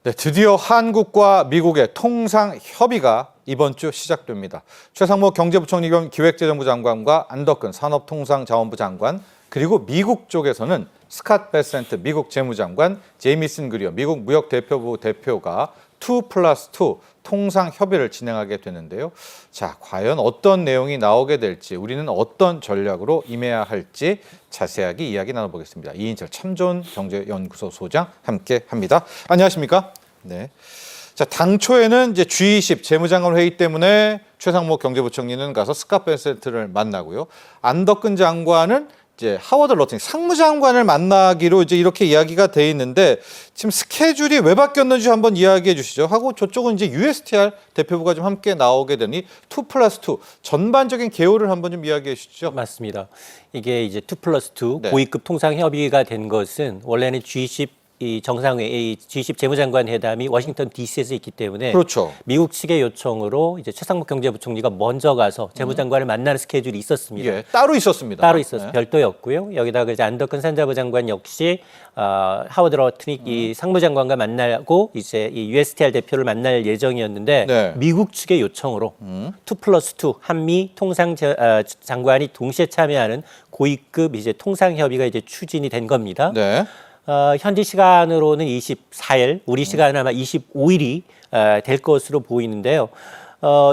네, 드디어 한국과 미국의 통상 협의가 이번 주 시작됩니다. 최상무 경제부총리 겸 기획재정부 장관과 안덕근 산업통상자원부 장관, 그리고 미국 쪽에서는 스캇 베센트 미국 재무장관, 제이미슨 그리어 미국 무역대표부 대표가 2+2 통상 협의를 진행하게 되는데요. 자, 과연 어떤 내용이 나오게 될지, 우리는 어떤 전략으로 임해야 할지 자세하게 이야기 나눠보겠습니다. 이인철 참좋은 경제연구소 소장 함께합니다. 안녕하십니까? 네. 자, 당초에는 이제 G20 재무장관 회의 때문에 최상무 경제부총리는 가서 스캇 베센트를 만나고요. 안덕근 장관은 이제 하워드 러팅 상무장관을 만나기로 이제 이렇게 이야기가 돼 있는데, 지금 스케줄이 왜 바뀌었는지 한번 이야기해 주시죠. 하고 저쪽은 이제 USTR 대표부가 좀 함께 나오게 되니 2+2 전반적인 개요를 한번 좀 이야기해 주시죠. 맞습니다. 이게 이제 2+2 네. 고위급 통상 협의가 된 것은 원래는 G20 이 정상회의 G20 재무장관 회담이 워싱턴 DC에서 있기 때문에, 그렇죠. 미국 측의 요청으로 이제 최상무 경제부총리가 먼저 가서 재무장관을 만나는 스케줄이 있었습니다. 예, 따로 있었습니다. 따로 있었어요. 네. 별도였고요. 여기다가 이제 안덕근 산자부 장관 역시 하워드 러트닉 이 상무장관과 만나고 이제 이 USTR 대표를 만날 예정이었는데, 네. 미국 측의 요청으로 2+2 한미 통상 장관이 동시에 참여하는 고위급 이제 통상 협의가 이제 추진이 된 겁니다. 네. 현지 시간으로는 24일, 우리 시간은 아마 25일이 될 것으로 보이는데요.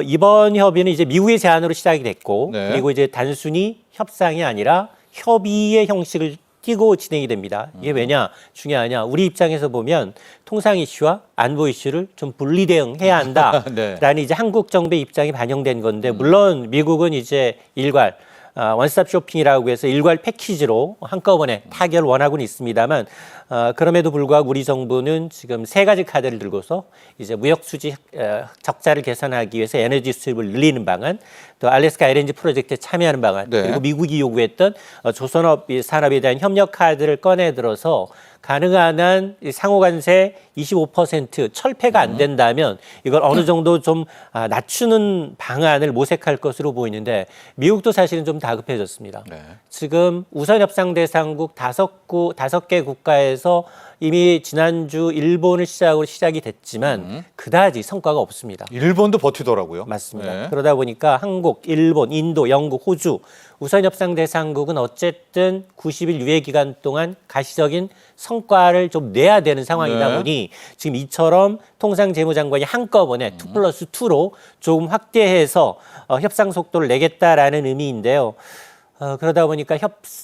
이번 협의는 이제 미국의 제안으로 시작이 됐고, 네. 그리고 이제 단순히 협상이 아니라 협의의 형식을 띠고 진행이 됩니다. 이게 왜냐 중요하냐? 우리 입장에서 보면 통상 이슈와 안보 이슈를 좀 분리 대응해야 한다라는 네. 이제 한국 정부의 입장이 반영된 건데, 물론 미국은 이제 일괄 원스톱 쇼핑이라고 해서 일괄 패키지로 한꺼번에 타결을 원하고는 있습니다만, 그럼에도 불구하고 우리 정부는 지금 세 가지 카드를 들고서 이제 무역 수지 적자를 개선하기 위해서 에너지 수입을 늘리는 방안, 또 알래스카 LNG 프로젝트에 참여하는 방안, 네. 그리고 미국이 요구했던 조선업 산업에 대한 협력 카드를 꺼내 들어서 가능한 한 상호관세 25% 철폐가 안 된다면 이걸 어느 정도 좀 낮추는 방안을 모색할 것으로 보이는데, 미국도 사실은 좀 다급해졌습니다. 네. 지금 우선 협상 대상국 5개 국가에서 이미 지난주 일본을 시작으로 시작이 됐지만 그다지 성과가 없습니다. 일본도 버티더라고요. 맞습니다. 네. 그러다 보니까 한국, 일본, 인도, 영국, 호주 우선 협상 대상국은 어쨌든 90일 유예 기간 동안 가시적인 성과를 좀 내야 되는 상황이다 네. 보니 지금 이처럼 통상 재무장관이 한꺼번에 2+2로 조금 확대해서 협상 속도를 내겠다라는 의미인데요. 그러다 보니까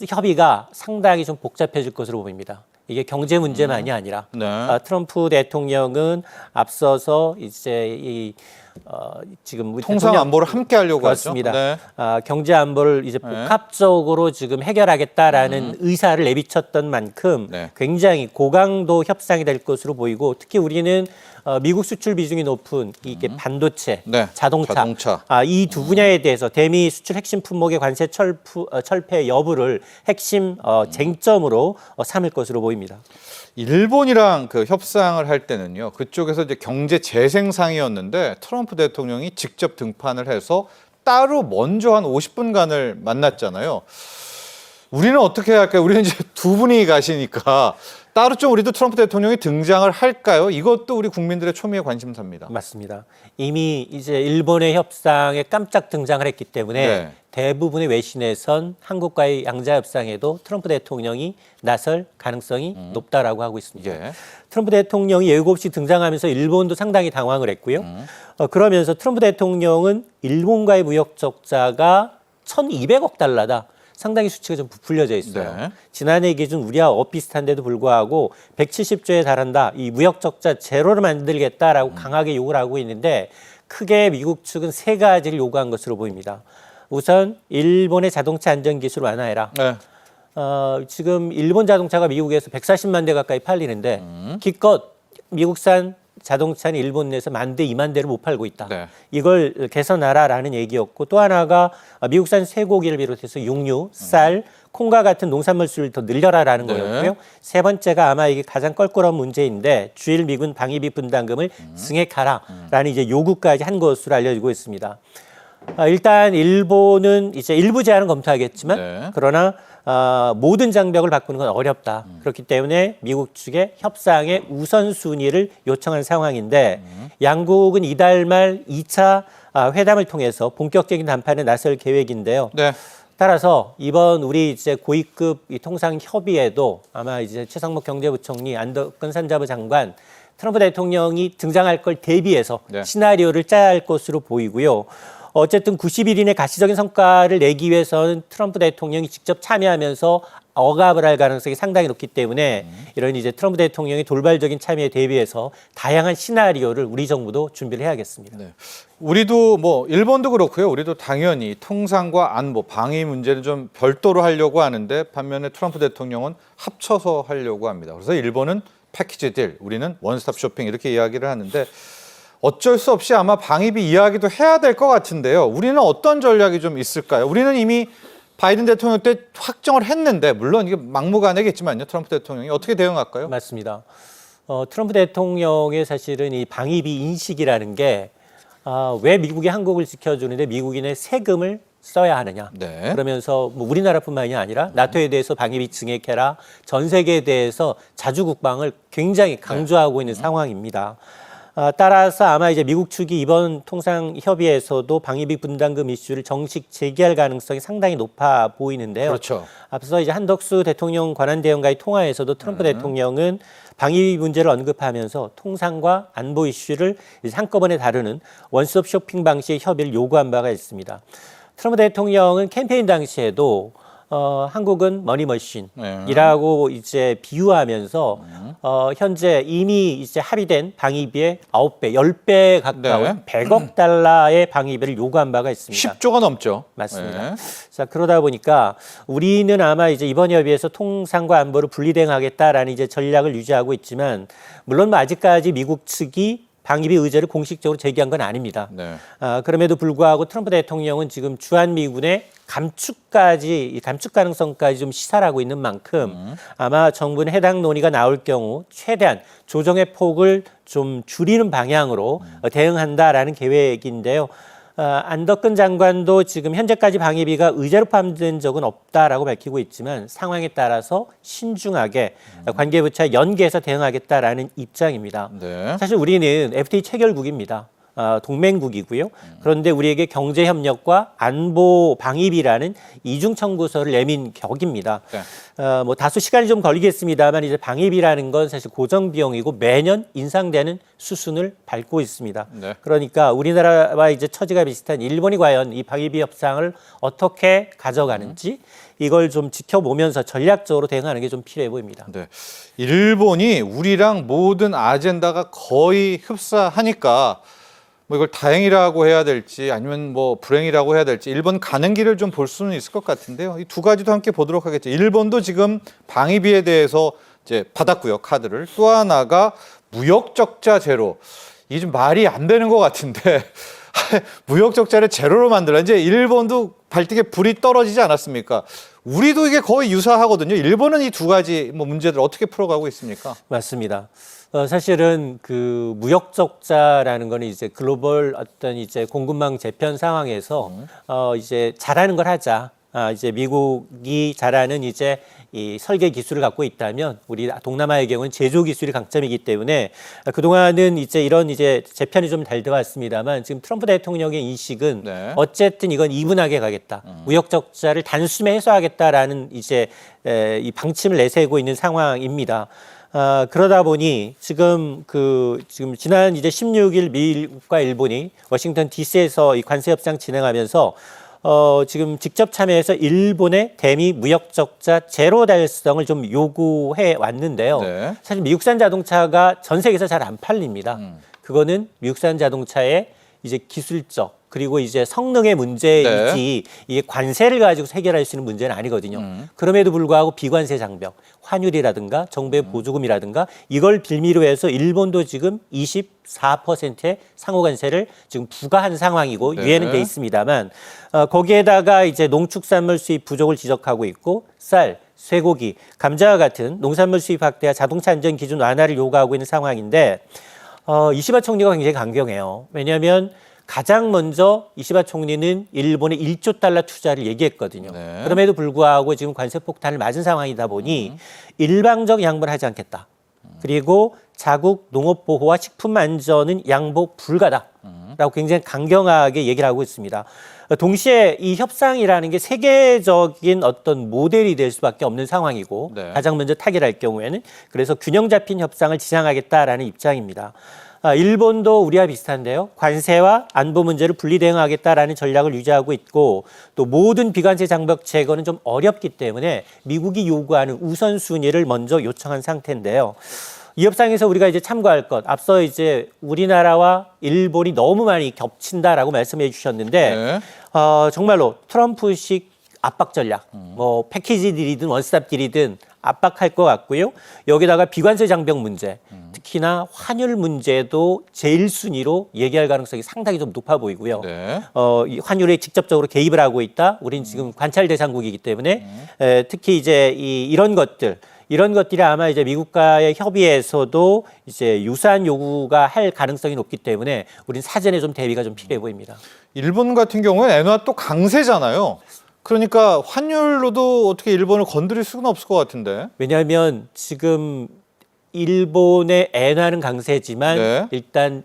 협의가 상당히 좀 복잡해질 것으로 보입니다. 이게 경제 문제만이 아니라 네. 트럼프 대통령은 앞서서 이제 지금 우리 통상 대통령- 안보를 함께 하려고 그렇습니다. 하죠. 네. 경제 안보를 이제 복합적으로 지금 해결하겠다라는 의사를 내비쳤던 만큼 네. 굉장히 고강도 협상이 될 것으로 보이고, 특히 우리는 미국 수출 비중이 높은 이게 반도체, 네. 자동차. 이 두 분야에 대해서 대미 수출 핵심 품목의 관세 철폐 여부를 핵심 쟁점으로 삼을 것으로 보입니다. 일본이랑 그 협상을 할 때는요, 그쪽에서 이제 경제 재생상이었는데 트럼프 대통령이 직접 등판을 해서 따로 먼저 한 50분간을 만났잖아요. 우리는 어떻게 할까요? 우리는 이제 두 분이 가시니까 따로 좀 우리도 트럼프 대통령이 등장을 할까요? 이것도 우리 국민들의 초미의 관심사입니다. 맞습니다. 이미 이제 일본의 협상에 깜짝 등장을 했기 때문에 네. 대부분의 외신에선 한국과의 양자 협상에도 트럼프 대통령이 나설 가능성이 높다라고 하고 있습니다. 예. 트럼프 대통령이 예고 없이 등장하면서 일본도 상당히 당황을 했고요. 그러면서 트럼프 대통령은 일본과의 무역 적자가 1,200억 달러다. 상당히 수치가 좀 부풀려져 있어요. 네. 지난해 기준 우리와 비슷한데도 불구하고 170조에 달한다. 이 무역 적자 제로를 만들겠다라고 강하게 요구를 하고 있는데, 크게 미국 측은 세 가지를 요구한 것으로 보입니다. 우선 일본의 자동차 안전 기술 완화해라. 네. 지금 일본 자동차가 미국에서 140만 대 가까이 팔리는데 기껏 미국산 자동차는 일본 내에서 10,000대, 20,000대를 못 팔고 있다. 네. 이걸 개선하라라는 얘기였고, 또 하나가 미국산 쇠고기를 비롯해서 육류, 쌀, 콩과 같은 농산물 수를 더 늘려라라는 네. 거였고요. 세 번째가 아마 이게 가장 껄끄러운 문제인데, 주일 미군 방위비 분담금을 증액하라라는 이제 요구까지 한 것으로 알려지고 있습니다. 일단 일본은 이제 일부 제안은 검토하겠지만, 네. 그러나 모든 장벽을 바꾸는 건 어렵다. 그렇기 때문에 미국 측의 협상의 우선순위를 요청한 상황인데 양국은 이달 말 2차 회담을 통해서 본격적인談판에 나설 계획인데요. 네. 따라서 이번 우리 이제 고위급 이 통상 협의에도 아마 이제 최상목 경제부총리, 안덕근 산자부 장관, 트럼프 대통령이 등장할 걸 대비해서 네. 시나리오를 짜야 할 것으로 보이고요. 어쨌든 90일 이내 가시적인 성과를 내기 위해서는 트럼프 대통령이 직접 참여하면서 억압을 할 가능성이 상당히 높기 때문에 이런 이제 트럼프 대통령의 돌발적인 참여에 대비해서 다양한 시나리오를 우리 정부도 준비를 해야겠습니다. 네. 우리도 뭐 일본도 그렇고요. 우리도 당연히 통상과 안보, 방위 문제를 좀 별도로 하려고 하는데 반면에 트럼프 대통령은 합쳐서 하려고 합니다. 그래서 일본은 패키지 딜, 우리는 원스톱 쇼핑 이렇게 이야기를 하는데 어쩔 수 없이 아마 방위비 이야기도 해야 될 것 같은데요. 우리는 어떤 전략이 좀 있을까요? 우리는 이미 바이든 대통령 때 확정을 했는데 물론 이게 막무가내겠지만요. 트럼프 대통령이 어떻게 대응할까요? 맞습니다. 트럼프 대통령의 사실은 이 방위비 인식이라는 게 왜 미국이 한국을 지켜주는데 미국인의 세금을 써야 하느냐. 네. 그러면서 뭐 우리나라뿐만이 아니라 나토에 대해서 방위비 증액해라. 전 세계에 대해서 자주 국방을 굉장히 강조하고 있는 상황입니다. 따라서 아마 이제 미국 측이 이번 통상 협의에서도 방위비 분담금 이슈를 정식 제기할 가능성이 상당히 높아 보이는데요. 그렇죠. 앞서 이제 한덕수 대통령 관한대행과의 통화에서도 트럼프 대통령은 방위비 문제를 언급하면서 통상과 안보 이슈를 이제 한꺼번에 다루는 원스톱 쇼핑 방식의 협의를 요구한 바가 있습니다. 트럼프 대통령은 캠페인 당시에도 한국은 머니머신이라고 이제 비유하면서 현재 이미 이제 합의된 방위비의 9배, 10배 가까운 100억 달러의 방위비를 요구한 바가 있습니다. 10조가 넘죠. 맞습니다. 네. 자, 그러다 보니까 우리는 아마 이제 이번 협의에서 통상과 안보를 분리대응하겠다라는 이제 전략을 유지하고 있지만 물론 뭐 아직까지 미국 측이 방위비 의제를 공식적으로 제기한 건 아닙니다. 네. 그럼에도 불구하고 트럼프 대통령은 지금 주한미군의 감축 가능성까지 좀 시사하고 있는 만큼 아마 정부는 해당 논의가 나올 경우 최대한 조정의 폭을 좀 줄이는 방향으로 대응한다라는 계획인데요. 안덕근 장관도 지금 현재까지 방위비가 의제로 포함된 적은 없다라고 밝히고 있지만 상황에 따라서 신중하게 관계부처와 연계해서 대응하겠다라는 입장입니다. 네. 사실 우리는 FTA 체결국입니다. 동맹국이고요. 그런데 우리에게 경제협력과 안보 방위비라는 이중 청구서를 내민 격입니다. 네. 뭐 다소 시간이 좀 걸리겠습니다만 이제 방위비라는 건 사실 고정 비용이고 매년 인상되는 수순을 밟고 있습니다. 네. 그러니까 우리나라와 이제 처지가 비슷한 일본이 과연 이 방위비 협상을 어떻게 가져가는지 이걸 좀 지켜보면서 전략적으로 대응하는 게 좀 필요해 보입니다. 네. 일본이 우리랑 모든 아젠다가 거의 흡사하니까 뭐 이걸 다행이라고 해야 될지 아니면 뭐 불행이라고 해야 될지 일본 가는 길을 좀 볼 수는 있을 것 같은데요. 이 두 가지도 함께 보도록 하겠죠. 일본도 지금 방위비에 대해서 이제 받았고요, 카드를. 또 하나가 무역 적자 제로. 이게 좀 말이 안 되는 것 같은데 무역 적자를 제로로 만들어. 이제 일본도 발등에 불이 떨어지지 않았습니까? 우리도 이게 거의 유사하거든요. 일본은 이 두 가지 뭐 문제들 어떻게 풀어가고 있습니까? 맞습니다. 사실은 그 무역 적자라는 거는 이제 글로벌 어떤 이제 공급망 재편 상황에서 이제 잘하는 걸 하자. 이제 미국이 잘하는 이제 이 설계 기술을 갖고 있다면 우리 동남아의 경우는 제조 기술이 강점이기 때문에 그동안은 이제 이런 이제 재편이 좀 잘 되었습니다만 지금 트럼프 대통령의 인식은 네. 어쨌든 이건 이분하게 가겠다. 무역 적자를 단숨에 해소하겠다라는 이제 이 방침을 내세우고 있는 상황입니다. 그러다 보니 지금 지난 이제 16일 미국과 일본이 워싱턴 DC에서 이 관세 협상 진행하면서 지금 직접 참여해서 일본의 대미 무역 적자 제로 달성을 좀 요구해 왔는데요. 네. 사실 미국산 자동차가 전 세계에서 잘 안 팔립니다. 그거는 미국산 자동차의 이제 기술적 그리고 이제 성능의 문제이지 이게 관세를 가지고 해결할 수 있는 문제는 아니거든요. 그럼에도 불구하고 비관세 장벽, 환율이라든가 정부의 보조금이라든가 이걸 빌미로 해서 일본도 지금 24%의 상호관세를 지금 부과한 상황이고 네. 유예는 돼 있습니다만 거기에다가 이제 농축산물 수입 부족을 지적하고 있고 쌀, 쇠고기, 감자와 같은 농산물 수입 확대와 자동차 안전 기준 완화를 요구하고 있는 상황인데 이시바 총리가 굉장히 강경해요. 왜냐하면 가장 먼저 이시바 총리는 일본에 1조 달러 투자를 얘기했거든요. 네. 그럼에도 불구하고 지금 관세 폭탄을 맞은 상황이다 보니 일방적 양보를 하지 않겠다. 그리고 자국 농업 보호와 식품 안전은 양보 불가다라고 굉장히 강경하게 얘기를 하고 있습니다. 동시에 이 협상이라는 게 세계적인 어떤 모델이 될 수밖에 없는 상황이고 네. 가장 먼저 타결할 경우에는 그래서 균형 잡힌 협상을 지향하겠다라는 입장입니다. 일본도 우리와 비슷한데요. 관세와 안보 문제를 분리 대응하겠다라는 전략을 유지하고 있고 또 모든 비관세 장벽 제거는 좀 어렵기 때문에 미국이 요구하는 우선순위를 먼저 요청한 상태인데요. 이 협상에서 우리가 이제 참고할 것, 앞서 이제 우리나라와 일본이 너무 많이 겹친다라고 말씀해 주셨는데 네. 정말로 트럼프식 압박 전략, 뭐 패키지 딜이든 원스톱 딜이든 압박할 것 같고요. 여기다가 비관세 장벽 문제, 특히나 환율 문제도 제일 순위로 얘기할 가능성이 상당히 좀 높아 보이고요. 네. 이 환율에 직접적으로 개입을 하고 있다. 우리는 지금 관찰 대상국이기 때문에 특히 이제 이런 것들이 아마 이제 미국과의 협의에서도 이제 유사한 요구가 할 가능성이 높기 때문에 우리는 사전에 좀 대비가 좀 필요해 보입니다. 일본 같은 경우는 엔화 또 강세잖아요. 그러니까 환율로도 어떻게 일본을 건드릴 수는 없을 것 같은데. 왜냐하면 지금 일본의 엔화는 강세지만 네. 일단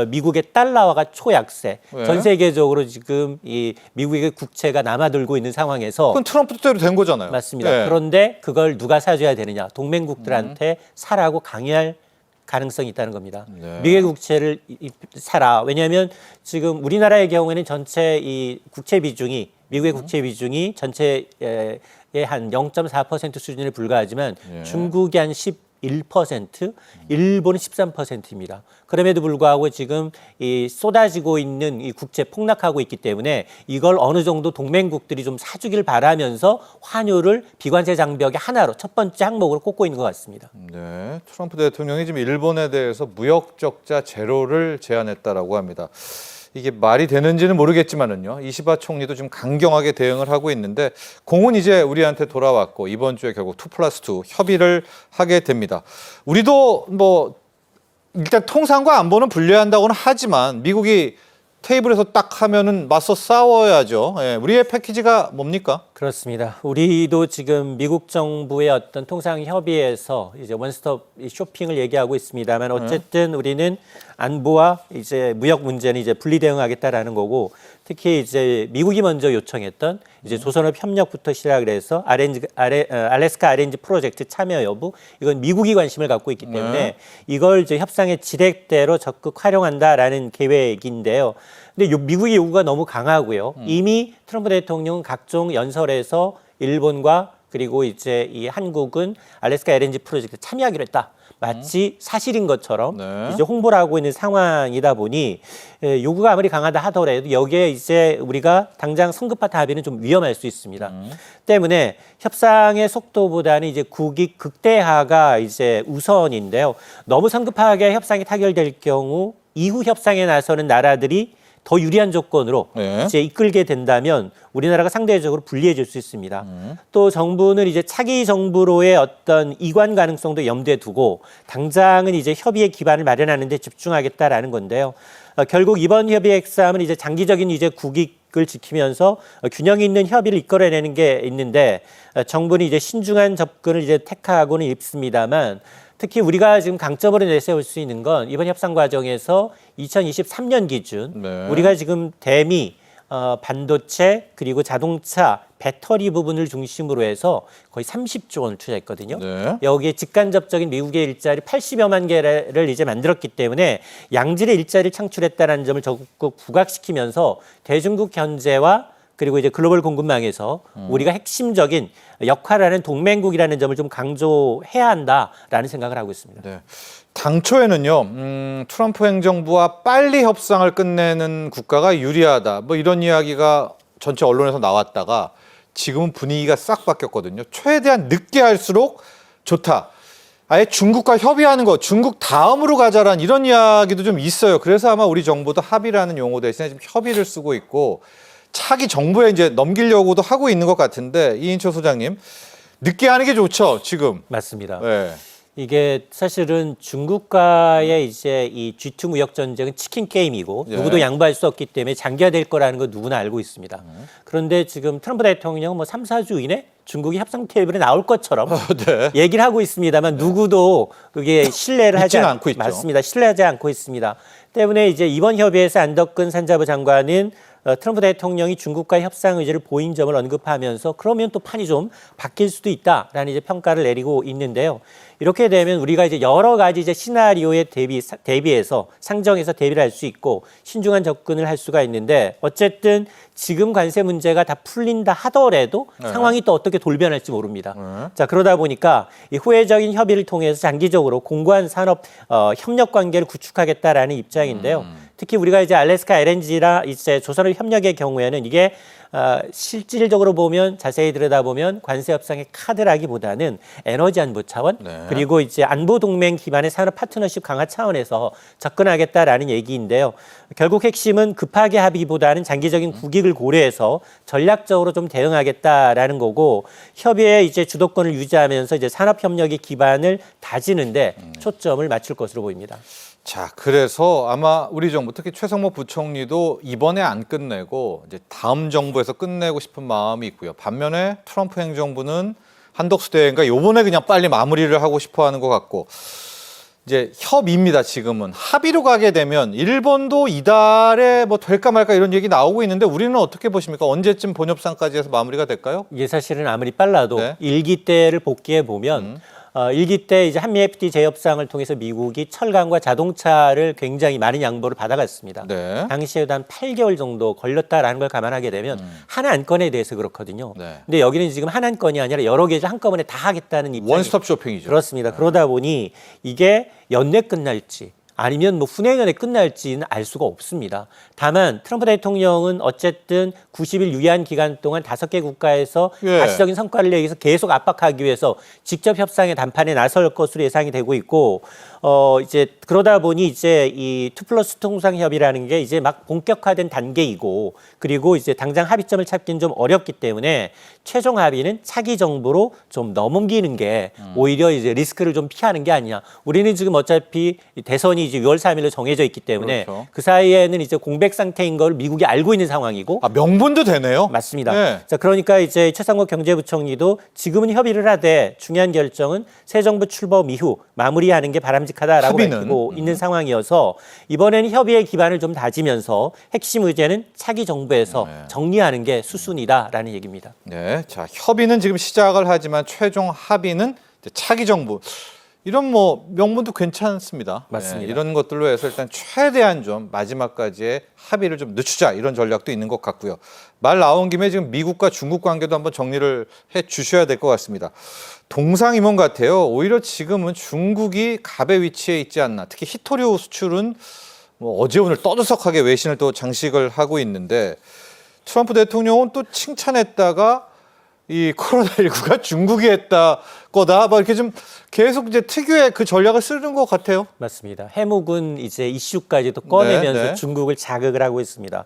미국의 달러화가 초약세. 네. 전 세계적으로 지금 이 미국의 국채가 남아들고 있는 상황에서 그건 트럼프 뜻대로 된 거잖아요. 맞습니다. 네. 그런데 그걸 누가 사줘야 되느냐? 동맹국들한테 사라고 강요할 가능성이 있다는 겁니다. 네. 미국의 국채를 사라. 왜냐하면 지금 우리나라의 경우에는 전체 이 국채 비중이 미국의 국채 비중이 전체의 한 0.4% 수준에 불과하지만 예. 중국이 한 11%, 일본은 13%입니다. 그럼에도 불구하고 지금 이 쏟아지고 있는 이 국채 폭락하고 있기 때문에 이걸 어느 정도 동맹국들이 좀 사주길 바라면서 환율을 비관세 장벽의 하나로 첫 번째 항목으로 꼽고 있는 것 같습니다. 네, 트럼프 대통령이 지금 일본에 대해서 무역 적자 제로를 제안했다라고 합니다. 이게 말이 되는지는 모르겠지만은요. 이시바 총리도 지금 강경하게 대응을 하고 있는데 공은 이제 우리한테 돌아왔고 이번 주에 결국 2+2 협의를 하게 됩니다. 우리도 뭐 일단 통상과 안보는 분리한다고는 하지만 미국이 테이블에서 딱 하면은 맞서 싸워야죠. 예, 우리의 패키지가 뭡니까? 그렇습니다. 우리도 지금 미국 정부의 어떤 통상 협의에서 이제 원스톱 쇼핑을 얘기하고 있습니다만 어쨌든 우리는 안보와 이제 무역 문제는 이제 분리 대응하겠다라는 거고 특히 이제 미국이 먼저 요청했던 이제 조선업 협력부터 시작을 해서 알래스카 RNG 프로젝트 참여 여부 이건 미국이 관심을 갖고 있기 때문에 이걸 이제 협상의 지렛대로 적극 활용한다라는 계획인데요. 근데 미국의 요구가 너무 강하고요. 이미 트럼프 대통령은 각종 연설에서 일본과 그리고 이제 이 한국은 알래스카 LNG 프로젝트 참여하기로 했다. 마치 사실인 것처럼 네. 이제 홍보를 하고 있는 상황이다 보니 요구가 아무리 강하다 하더라도 여기에 이제 우리가 당장 성급한 합의는 좀 위험할 수 있습니다. 때문에 협상의 속도보다는 이제 국익 극대화가 이제 우선인데요. 너무 성급하게 협상이 타결될 경우 이후 협상에 나서는 나라들이 더 유리한 조건으로 네. 이제 이끌게 된다면 우리나라가 상대적으로 불리해질 수 있습니다. 또 정부는 이제 차기 정부로의 어떤 이관 가능성도 염두에 두고 당장은 이제 협의의 기반을 마련하는 데 집중하겠다라는 건데요. 결국 이번 협의의 핵심은 이제 장기적인 이제 국익을 지키면서 균형 있는 협의를 이끌어내는 게 있는데 정부는 이제 신중한 접근을 이제 택하고는 있습니다만 특히 우리가 지금 강점으로 내세울 수 있는 건 이번 협상 과정에서 2023년 기준 네. 우리가 지금 대미, 반도체 그리고 자동차, 배터리 부분을 중심으로 해서 거의 30조 원을 투자했거든요. 네. 여기에 직간접적인 미국의 일자리 80여만 개를 이제 만들었기 때문에 양질의 일자리를 창출했다는 점을 적극 부각시키면서 대중국 견제와 그리고 이제 글로벌 공급망에서 우리가 핵심적인 역할을 하는 동맹국이라는 점을 좀 강조해야 한다라는 생각을 하고 있습니다. 네. 당초에는요, 트럼프 행정부와 빨리 협상을 끝내는 국가가 유리하다. 뭐 이런 이야기가 전체 언론에서 나왔다가 지금은 분위기가 싹 바뀌었거든요. 최대한 늦게 할수록 좋다. 아예 중국과 협의하는 거, 중국 다음으로 가자란 이런 이야기도 좀 있어요. 그래서 아마 우리 정부도 합의라는 용어 대신에 지금 협의를 쓰고 있고 차기 정부에 이제 넘기려고도 하고 있는 것 같은데 이인철 소장님 늦게 하는 게 좋죠 지금. 맞습니다. 네. 이게 사실은 중국과의 이제 이 G2 무역 전쟁은 치킨 게임이고 예. 누구도 양보할 수 없기 때문에 장기화될 거라는 거 누구나 알고 있습니다. 그런데 지금 트럼프 대통령은 뭐 3, 4주 이내 중국이 협상 테이블에 나올 것처럼 네. 얘기를 하고 있습니다만 누구도 그게 신뢰를 하지 믿지는 않고 있죠. 맞습니다. 신뢰하지 않고 있습니다. 때문에 이제 이번 협의에서 안덕근 산자부 장관은 트럼프 대통령이 중국과 협상 의지를 보인 점을 언급하면서 그러면 또 판이 좀 바뀔 수도 있다라는 이제 평가를 내리고 있는데요. 이렇게 되면 우리가 이제 여러 가지 이제 시나리오에 대비해서 상정해서 대비를 할 수 있고 신중한 접근을 할 수가 있는데 어쨌든 지금 관세 문제가 다 풀린다 하더라도 상황이 또 어떻게 돌변할지 모릅니다. 자, 그러다 보니까 이 후회적인 협의를 통해서 장기적으로 공고한 산업 협력 관계를 구축하겠다라는 입장인데요. 특히 우리가 이제 알래스카 LNG라 이제 조선업 협력의 경우에는 이게 실질적으로 보면 자세히 들여다보면 관세 협상의 카드라기보다는 에너지 안보 차원 그리고 이제 안보 동맹 기반의 산업 파트너십 강화 차원에서 접근하겠다라는 얘기인데요. 결국 핵심은 급하게 합의보다는 장기적인 국익을 고려해서 전략적으로 좀 대응하겠다라는 거고 협의의 이제 주도권을 유지하면서 이제 산업 협력의 기반을 다지는데 초점을 맞출 것으로 보입니다. 자, 그래서 아마 우리 정부, 특히 최성모 부총리도 이번에 안 끝내고 이제 다음 정부에서 끝내고 싶은 마음이 있고요. 반면에 트럼프 행정부는 한덕수 대행과 요번에 그냥 빨리 마무리를 하고 싶어 하는 것 같고, 이제 협의입니다, 지금은. 합의로 가게 되면 일본도 이달에 뭐 될까 말까 이런 얘기 나오고 있는데 우리는 어떻게 보십니까? 언제쯤 본협상까지 해서 마무리가 될까요? 이게 사실은 아무리 빨라도 네. 일기 때를 복귀해 보면 일기 때 이제 한미 FTA 재협상을 통해서 미국이 철강과 자동차를 굉장히 많은 양보를 받아갔습니다. 네. 당시에도 한 8개월 정도 걸렸다라는 걸 감안하게 되면 한 안건에 대해서 그렇거든요. 네. 근데 여기는 지금 한 안건이 아니라 여러 개 한꺼번에 다 하겠다는 입장이 원스톱 쇼핑이죠. 그렇습니다. 그러다 보니 이게 연내 끝날지 아니면 뭐 후내년에 끝날지는 알 수가 없습니다. 다만 트럼프 대통령은 어쨌든 90일 유예한 기간 동안 5개 국가에서 예. 가시적인 성과를 내기 위해서 계속 압박하기 위해서 직접 협상의談판에 나설 것으로 예상이 되고 있고 이제 그러다 보니 이제 이 2+2 통상협의라는 게 이제 막 본격화된 단계이고 그리고 이제 당장 합의점을 찾기는 좀 어렵기 때문에 최종 합의는 차기 정부로 좀 넘기는 게 오히려 이제 리스크를 좀 피하는 게 아니냐. 우리는 지금 어차피 대선이 이제 6월 3일로 정해져 있기 때문에 그렇죠. 그 사이에는 이제 공백 상태인 걸 미국이 알고 있는 상황이고 아, 명분도 되네요. 맞습니다. 네. 자, 그러니까 이제 최상목 경제부총리도 지금은 협의를 하되 중요한 결정은 새 정부 출범 이후 마무리하는 게 바람직하다라고 합의는? 밝히고 있는 상황이어서 이번에는 협의의 기반을 좀 다지면서 핵심 의제는 차기 정부에서 정리하는 게 수순이다라는 얘기입니다. 네, 자, 협의는 지금 시작을 하지만 최종 합의는 이제 차기 정부. 이런 뭐 명분도 괜찮습니다. 맞습니다. 네, 이런 것들로 해서 일단 최대한 좀 마지막까지의 합의를 좀 늦추자 이런 전략도 있는 것 같고요. 말 나온 김에 지금 미국과 중국 관계도 한번 정리를 해 주셔야 될 것 같습니다. 동상이몽 같아요. 오히려 지금은 중국이 갑의 위치에 있지 않나. 특히 히토류 수출은 뭐 어제 오늘 떠들썩하게 외신을 또 장식을 하고 있는데 트럼프 대통령은 또 칭찬했다가 이 코로나19가 중국이 했다 거다 막 이렇게 좀 계속 이제 특유의 그 전략을 쓰는 것 같아요. 맞습니다. 해묵은 이제 이슈까지도 꺼내면서 네. 중국을 자극을 하고 있습니다.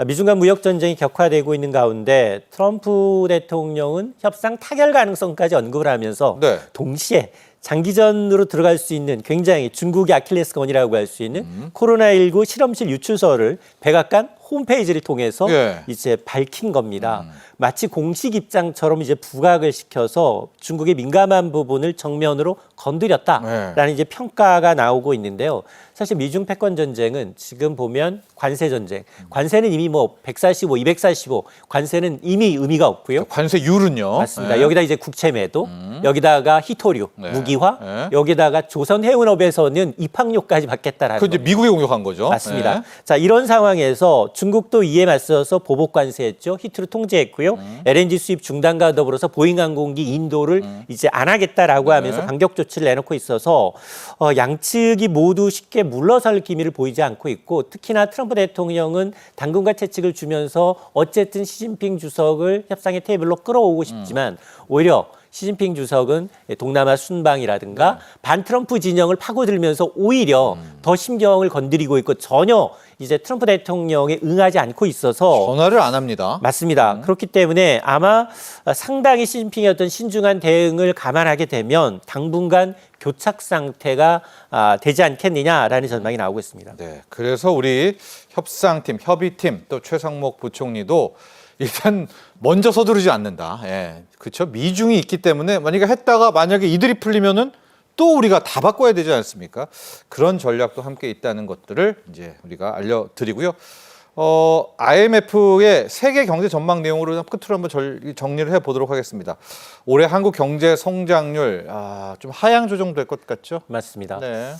미중 간 무역 전쟁이 격화되고 있는 가운데 트럼프 대통령은 협상 타결 가능성까지 언급을 하면서 네. 동시에 장기전으로 들어갈 수 있는 굉장히 중국의 아킬레스건이라고 할 수 있는 코로나19 실험실 유출서를 백악관 홈페이지를 통해서 예. 이제 밝힌 겁니다. 마치 공식 입장처럼 이제 부각을 시켜서 중국의 민감한 부분을 정면으로 건드렸다라는 이제 평가가 나오고 있는데요. 사실 미중 패권 전쟁은 지금 보면 관세 전쟁, 관세는 이미 뭐 145, 245 관세는 이미 의미가 없고요. 관세율은요. 맞습니다. 네. 여기다 이제 국채 매도, 여기다가 히토류, 네. 무기화, 네. 여기다가 조선 해운업에서는 입학료까지 받겠다라는 그 이제 겁니다. 미국이 공격한 거죠. 맞습니다. 네. 자, 이런 상황에서 중국도 이에 맞서서 보복 관세했죠. 히트를 통제했고요. LNG 수입 중단과 더불어서 보잉 항공기 인도를 이제 안 하겠다라고 하면서 반격 조치를 내놓고 있어서 양측이 모두 쉽게 물러설 기미를 보이지 않고 있고 특히나 트럼프 대통령은 당근과 채찍을 주면서 어쨌든 시진핑 주석을 협상의 테이블로 끌어오고 싶지만 오히려 시진핑 주석은 동남아 순방이라든가 반트럼프 진영을 파고들면서 오히려 더 심경을 건드리고 있고 전혀 이제 트럼프 대통령에 응하지 않고 있어서 전화를 안 합니다. 맞습니다. 그렇기 때문에 아마 상당히 시진핑의 어떤 신중한 대응을 감안하게 되면 당분간 교착 상태가 되지 않겠느냐라는 전망이 나오고 있습니다. 네, 그래서 우리 협상팀, 협의팀 또 최상목 부총리도 일단 먼저 서두르지 않는다. 예, 그렇죠. 미중이 있기 때문에 만약에 이들이 풀리면은 또 우리가 다 바꿔야 되지 않습니까? 그런 전략도 함께 있다는 것들을 이제 우리가 알려드리고요. IMF의 세계 경제 전망 내용으로 끝으로 한번 정리를 해보도록 하겠습니다. 올해 한국 경제 성장률 좀 하향 조정될 것 같죠? 맞습니다. 네.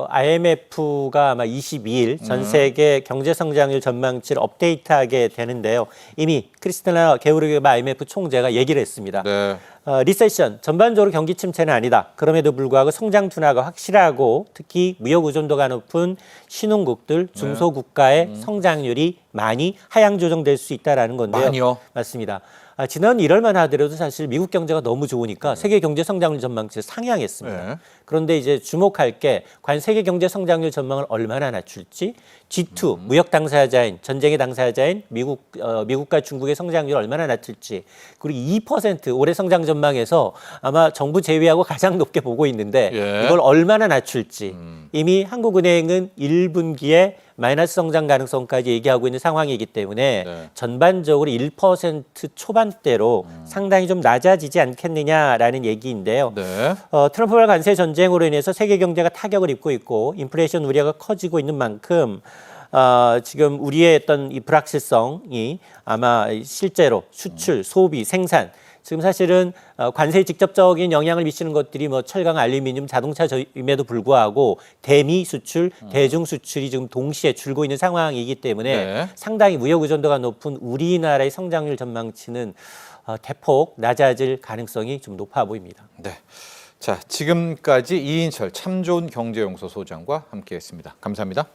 IMF가 아마 22일 전 세계 경제 성장률 전망치를 업데이트하게 되는데요. 이미 크리스탈리나 게오르기에바 IMF 총재가 얘기를 했습니다. 네. 리세션, 전반적으로 경기 침체는 아니다. 그럼에도 불구하고 성장 둔화가 확실하고 특히 무역 의존도가 높은 신흥국들, 중소국가의 성장률이 많이 하향 조정될 수 있다라는 건데요. 많이요? 맞습니다. 지난 1월만 하더라도 사실 미국 경제가 너무 좋으니까 세계 경제 성장률 전망치를 상향했습니다. 네. 그런데 이제 주목할 게 과연 세계 경제 성장률 전망을 얼마나 낮출지, G2 무역 당사자인 전쟁의 당사자인 미국과 중국의 성장률을 얼마나 낮출지, 그리고 2% 올해 성장 전망에서 아마 정부 제외하고 가장 높게 보고 있는데 예. 이걸 얼마나 낮출지 이미 한국은행은 1분기에 마이너스 성장 가능성까지 얘기하고 있는 상황이기 때문에 네. 전반적으로 1% 초반대로 상당히 좀 낮아지지 않겠느냐라는 얘기인데요. 네. 트럼프와 관세 전쟁으로 인해서 세계 경제가 타격을 입고 있고 인플레이션 우려가 커지고 있는 만큼 지금 우리의 어떤 이 불확실성이 아마 실제로 수출, 소비, 생산 지금 사실은 관세에 직접적인 영향을 미치는 것들이 뭐 철강, 알루미늄, 자동차임에도 불구하고 대미 수출, 대중 수출이 지금 동시에 줄고 있는 상황이기 때문에 네. 상당히 무역 의존도가 높은 우리나라의 성장률 전망치는 대폭 낮아질 가능성이 좀 높아 보입니다. 네. 자, 지금까지 이인철 참 좋은 경제연구소 소장과 함께했습니다. 감사합니다.